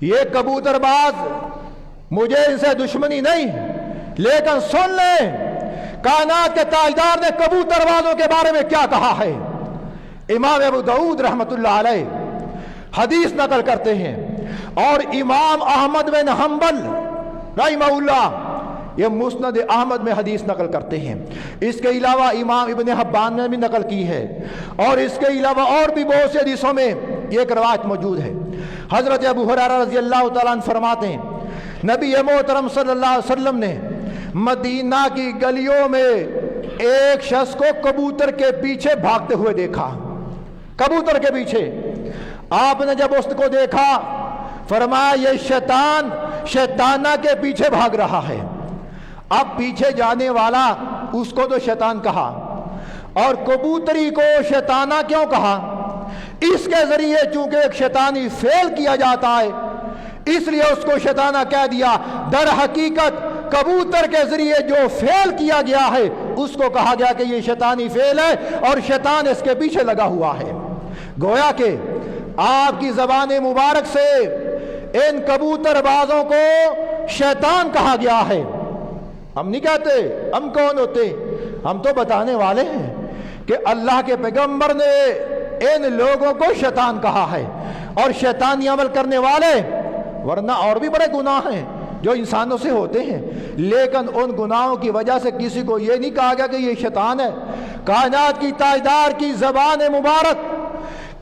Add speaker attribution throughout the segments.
Speaker 1: یہ کبوتر باز مجھے ان سے دشمنی نہیں، لیکن سن لیں کائنات کے تاجدار نے کبوتر بازوں کے بارے میں کیا کہا ہے۔ امام ابو داؤد رحمۃ اللہ علیہ حدیث نقل کرتے ہیں، اور امام احمد بن حنبل رحمہ اللہ یہ مسند احمد میں حدیث نقل کرتے ہیں۔ اس کے علاوہ امام ابن حبان نے بھی نقل کی ہے، اور اس کے علاوہ اور بھی بہت سی حدیثوں میں ایک روایت موجود ہے۔ حضرت ابو ہریرہ رضی اللہ تعالیٰ عنہ فرماتے ہیں نبی محترم صلی اللہ علیہ وسلم نے مدینہ کی گلیوں میں ایک شخص کو کبوتر کے پیچھے بھاگتے ہوئے دیکھا۔ کبوتر کے پیچھے آپ نے جب اس کو دیکھا فرمایا یہ شیطان شیطانہ کے پیچھے بھاگ رہا ہے۔ اب پیچھے جانے والا اس کو تو شیطان کہا، اور کبوتری کو شیطانہ کیوں کہا؟ اس کے ذریعے چونکہ ایک شیطانی فعل کیا جاتا ہے اس لیے اس کو شیطانہ کہہ دیا۔ در حقیقت کبوتر کے ذریعے جو فعل کیا گیا ہے اس کو کہا گیا کہ یہ شیطانی فعل ہے اور شیطان اس کے پیچھے لگا ہوا ہے۔ گویا کہ آپ کی زبان مبارک سے ان کبوتر بازوں کو شیطان کہا گیا ہے۔ ہم نہیں کہتے، ہم کون ہوتے؟ ہم تو بتانے والے ہیں کہ اللہ کے پیغمبر نے ان لوگوں کو شیطان کہا ہے، اور شیطانی عمل کرنے والے، ورنہ اور بھی بڑے گناہ ہیں جو انسانوں سے ہوتے ہیں، لیکن ان گناہوں کی وجہ سے کسی کو یہ نہیں کہا گیا کہ یہ شیطان ہے۔ کائنات کی تاجدار کی زبان مبارک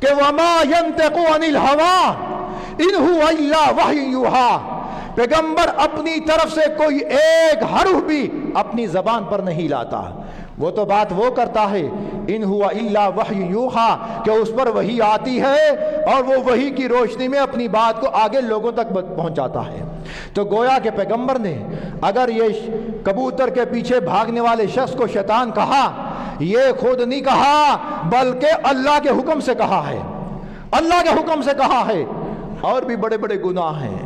Speaker 1: کہ وَمَا يَنْتِقُ عَنِ الْهَوَىٰ إِنْ هُوَ إِلَّا وَحْيٌ يُوحَىٰ، پیغمبر اپنی طرف سے کوئی ایک حرف بھی اپنی زبان پر نہیں لاتا، وہ تو بات وہ کرتا ہے ان ہوا الا وحی یوحا کہ اس پر وحی آتی ہے اور وہ وحی کی روشنی میں اپنی بات کو آگے لوگوں تک پہنچاتا ہے۔ تو گویا کہ پیغمبر نے اگر یہ کبوتر کے پیچھے بھاگنے والے شخص کو شیطان کہا، یہ خود نہیں کہا بلکہ اللہ کے حکم سے کہا ہے، اللہ کے حکم سے کہا ہے۔ اور بھی بڑے بڑے گناہ ہیں،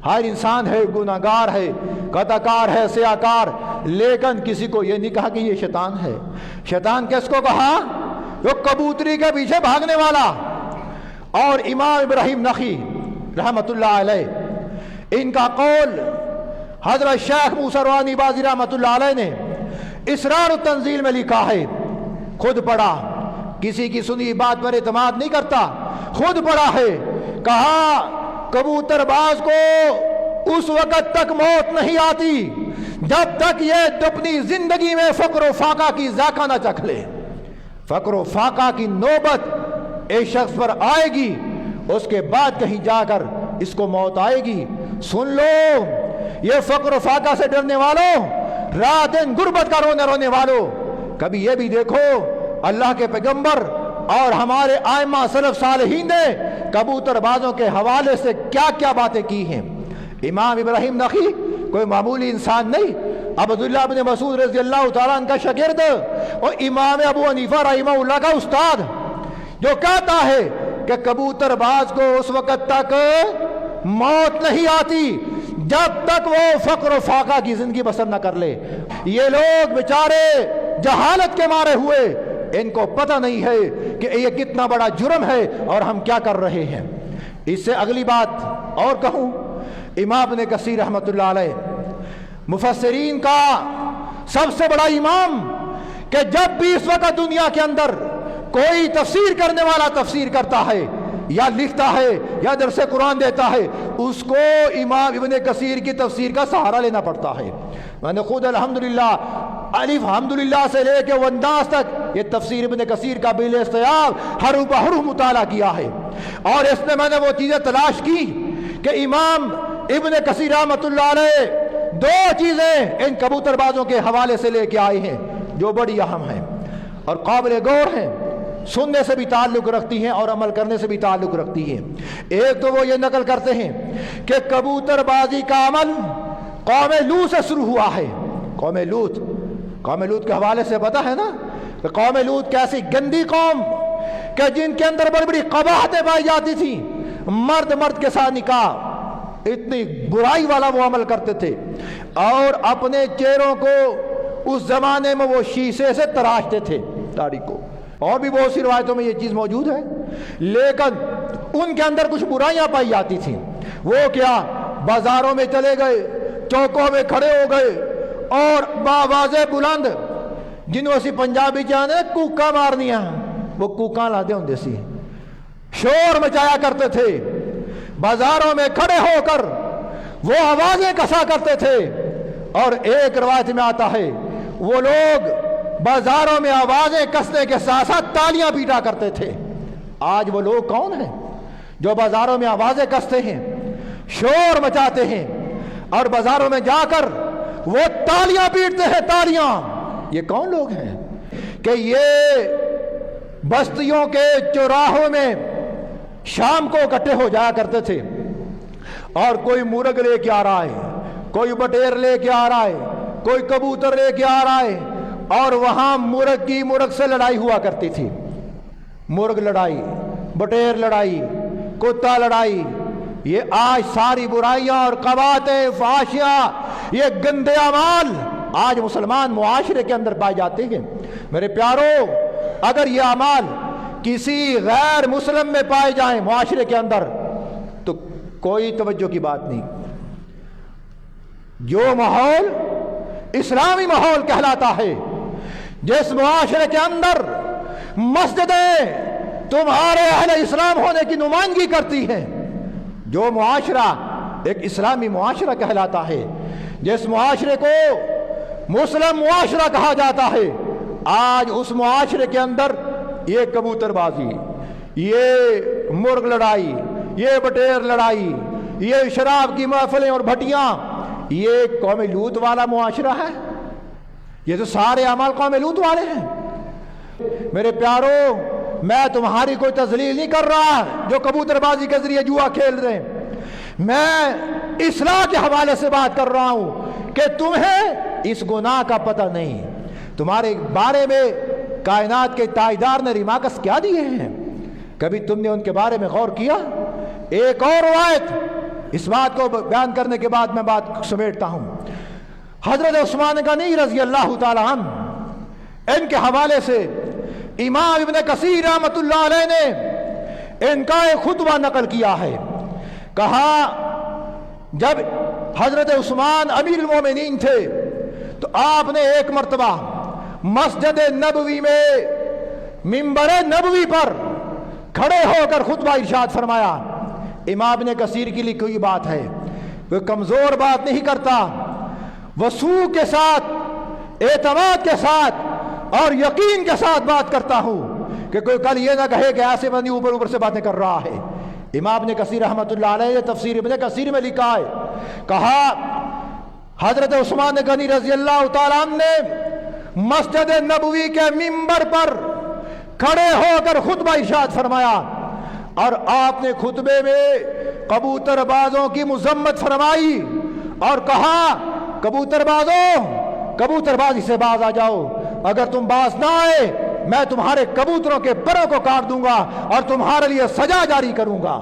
Speaker 1: ہر انسان ہے گناہگار ہے، قطعکار ہے، سیاکار، لیکن کسی کو یہ نہیں کہا کہ یہ شیطان ہے۔ شیطان کس کو کہا؟ جو کبوتری کے پیچھے بھاگنے والا۔ اور امام ابراہیم نخعی رحمۃ اللہ علیہ ان کا قول حضرت شیخ موسیٰ روحانی بازی رحمۃ اللہ علیہ نے اسرار التنزیل میں لکھا ہے، خود پڑھا، کسی کی سنی بات پر اعتماد نہیں کرتا، خود پڑھا ہے۔ کہا کبوتر باز کو اس وقت تک موت نہیں آتی جب تک یہ اپنی زندگی میں فقر و فاقہ کی ذائقہ نہ چکھ لے۔ فقر و فاقہ کی نوبت ایک شخص پر آئے گی، اس کے بعد کہیں جا کر اس کو موت آئے گی۔ سن لو یہ فقر و فاقہ سے ڈرنے والوں، رات دن غربت کا رونے والوں، کبھی یہ بھی دیکھو اللہ کے پیغمبر اور ہمارے ائمہ سلف صالحین نے کبوتر بازوں کے حوالے سے کیا کیا باتیں کی ہیں۔ امام ابراہیم نخعی کوئی معمولی انسان نہیں، عبداللہ بن مسعود رضی اللہ تعالیٰ عنہ کا شاگرد اور امام ابو حنیفہ رحمہ اللہ کا استاد، جو کہتا ہے کہ کبوتر باز کو اس وقت تک موت نہیں آتی جب تک وہ فقر و فاقہ کی زندگی بسر نہ کر لے۔ یہ لوگ بیچارے جہالت کے مارے ہوئے، ان کو پتہ نہیں ہے کہ یہ کتنا بڑا جرم ہے اور ہم کیا کر رہے ہیں۔ اس سے اگلی بات اور کہوں، امام ابن کثیر رحمۃ اللہ علیہ مفسرین کا سب سے بڑا امام، کہ جب بھی اس وقت دنیا کے اندر کوئی تفسیر کرنے والا تفسیر کرتا ہے یا لکھتا ہے یا درس قرآن دیتا ہے، اس کو امام ابن کثیر کی تفسیر کا سہارا لینا پڑتا ہے۔ میں نے خود الحمدللہ الف حمدللہ سے لے کے والناس تک یہ تفسیر ابن کثیر کا بلا استیاب حرف بحرف مطالعہ کیا ہے، اور اس میں نے وہ چیزیں تلاش کی کہ امام ابن کثیر رحمۃ اللہ علیہ دو چیزیں ان کبوتر بازوں کے حوالے سے لے کے آئے ہیں جو بڑی اہم ہیں اور قابل غور ہیں، سننے سے بھی تعلق رکھتی ہیں اور عمل کرنے سے بھی تعلق رکھتی ہیں۔ ایک تو وہ یہ نقل کرتے ہیں کہ کبوتر بازی کا عمل قوم لوط سے شروع ہوا ہے۔ قوم لوط کے حوالے سے پتہ ہے نا کہ قوم لوط کیسی گندی قوم کہ جن کے اندر بڑی بڑی قباحتیں پائی جاتی تھیں، مرد کے ساتھ نکاح، اتنی برائی والا وہ عمل کرتے تھے، اور اپنے چہروں کو اس زمانے میں وہ شیشے سے تراشتے تھے داڑھی کو۔ اور بھی بہت سی روایتوں میں یہ چیز موجود ہے، لیکن ان کے اندر کچھ برائیاں پائی جاتی تھیں۔ وہ کیا بازاروں میں چلے گئے, چوکوں میں کھڑے ہو گئے اور باواز بلند جنہوں اسی پنجابی جانے کوکا مارنیاں, وہ کوکاں لاتے ہوں سی, شور مچایا کرتے تھے, بازاروں میں کھڑے ہو کر وہ آوازیں کسا کرتے تھے. اور ایک روایت میں آتا ہے وہ لوگ بازاروں میں آوازیں کسنے کے ساتھ ساتھ تالیاں پیٹا کرتے تھے. آج وہ لوگ کون ہیں جو بازاروں میں آوازیں کستے ہیں, شور مچاتے ہیں اور بازاروں میں جا کر وہ تالیاں پیٹتے ہیں, تالیاں؟ یہ کون لوگ ہیں کہ یہ بستیوں کے چوراہوں میں شام کو اکٹھے ہو جایا کرتے تھے اور کوئی مرغ لے کے آ رہا ہے, کوئی بٹیر لے کے آ رہا ہے, کوئی کبوتر لے کے آ رہا ہے, اور وہاں مرغ کی مرغ سے لڑائی ہوا کرتی تھی. مرغ لڑائی, بٹیر لڑائی, کتا لڑائی. یہ آج ساری برائیاں اور قباحتیں, فحاشیاں, یہ گندے اعمال آج مسلمان معاشرے کے اندر پائے جاتے ہیں. میرے پیارو, اگر یہ اعمال کسی غیر مسلم میں پائے جائیں معاشرے کے اندر تو کوئی توجہ کی بات نہیں. جو ماحول اسلامی ماحول کہلاتا ہے, جس معاشرے کے اندر مسجدیں تمہارے اہل اسلام ہونے کی نمائندگی کرتی ہیں, جو معاشرہ ایک اسلامی معاشرہ کہلاتا ہے, جس معاشرے کو مسلم معاشرہ کہا جاتا ہے, آج اس معاشرے کے اندر یہ کبوتر بازی, یہ مرغ لڑائی, یہ بٹیر لڑائی, یہ شراب کی محفلیں اور بھٹیاں, یہ قوم لوط والا معاشرہ ہے. یہ تو سارے اعمال قوم لوط والے ہیں. میرے پیارو, میں تمہاری کوئی تذلیل نہیں کر رہا جو کبوتر بازی کے ذریعے جوا کھیل رہے ہیں. میں اصلاح کے حوالے سے بات کر رہا ہوں کہ تمہیں اس گناہ کا پتہ نہیں. تمہارے بارے میں کائنات کے تاجدار نے ریمارکس کیا دیے ہیں, کبھی تم نے ان کے بارے میں غور کیا؟ ایک اور روایت, اس بات کو بیان کرنے کے بعد میں بات سمیٹتا ہوں. حضرت عثمان غنی رضی اللہ تعالی عنہ, ان کے حوالے سے امام ابن کثیر رحمۃ اللہ علیہ نے ان کا ایک خطبہ نقل کیا ہے. کہا جب حضرت عثمان امیر المومنین تھے تو آپ نے ایک مرتبہ مسجد نبوی میں منبر نبوی پر کھڑے ہو کر خطبہ ارشاد فرمایا. امام ابن کثیر کی لکھی ہوئی بات ہے, وہ کمزور بات نہیں کرتا, وثوق کے ساتھ, اعتماد کے ساتھ اور یقین کے ساتھ بات کرتا ہوں کہ کوئی کل یہ نہ کہے کہ ایسے بندی اوپر اوپر سے باتیں کر رہا ہے. امام ابن کثیر رحمۃ اللہ علیہ تفسیر ابن کثیر میں لکھا ہے, کہا حضرت عثمان غنی رضی اللہ تعالیٰ عنہ نے مسجد نبوی کے منبر پر کھڑے ہو کر خطبہ ارشاد فرمایا اور آپ نے خطبے میں کبوتر بازوں کی مذمت فرمائی اور کہا کبوتر بازوں, کبوتر بازی سے باز آ جاؤ, اگر تم باز نہ آئے میں تمہارے کبوتروں کے پروں کو کاٹ دوں گا اور تمہارے لیے سزا جاری کروں گا.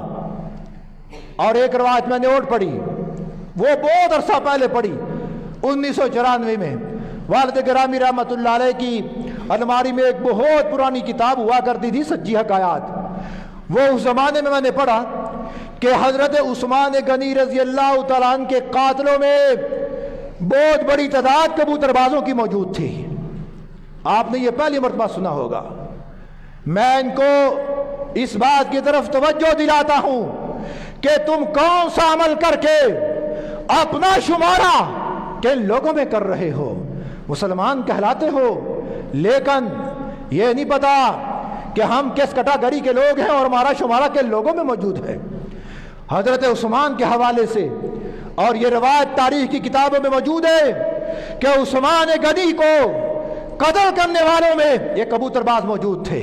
Speaker 1: اور ایک روایت میں نے اور پڑھی, وہ بہت عرصہ پہلے پڑھی, 1994 میں. والد گرامی رحمۃ اللہ علیہ کی الماری میں ایک بہت پرانی کتاب ہوا کرتی تھی, سچی حکایات. وہ اس زمانے میں نے پڑھا کہ حضرت عثمان غنی رضی اللہ تعالیٰ عنہ کے قاتلوں میں بہت بڑی تعداد کبوتر بازوں کی موجود تھی. آپ نے یہ پہلی مرتبہ سنا ہوگا. میں ان کو اس بات کی طرف توجہ دلاتا ہوں کہ تم کون سا عمل کر کے اپنا شمارہ کن لوگوں میں کر رہے ہو. مسلمان کہلاتے ہو لیکن یہ نہیں پتا کہ ہم کس کیٹیگری کے لوگ ہیں اور ہمارا شمارہ کن لوگوں میں موجود ہے. حضرت عثمان کے حوالے سے اور یہ روایت تاریخ کی کتابوں میں موجود ہے کہ عثمان غنی کو قتل کرنے والوں میں یہ کبوتر باز موجود تھے.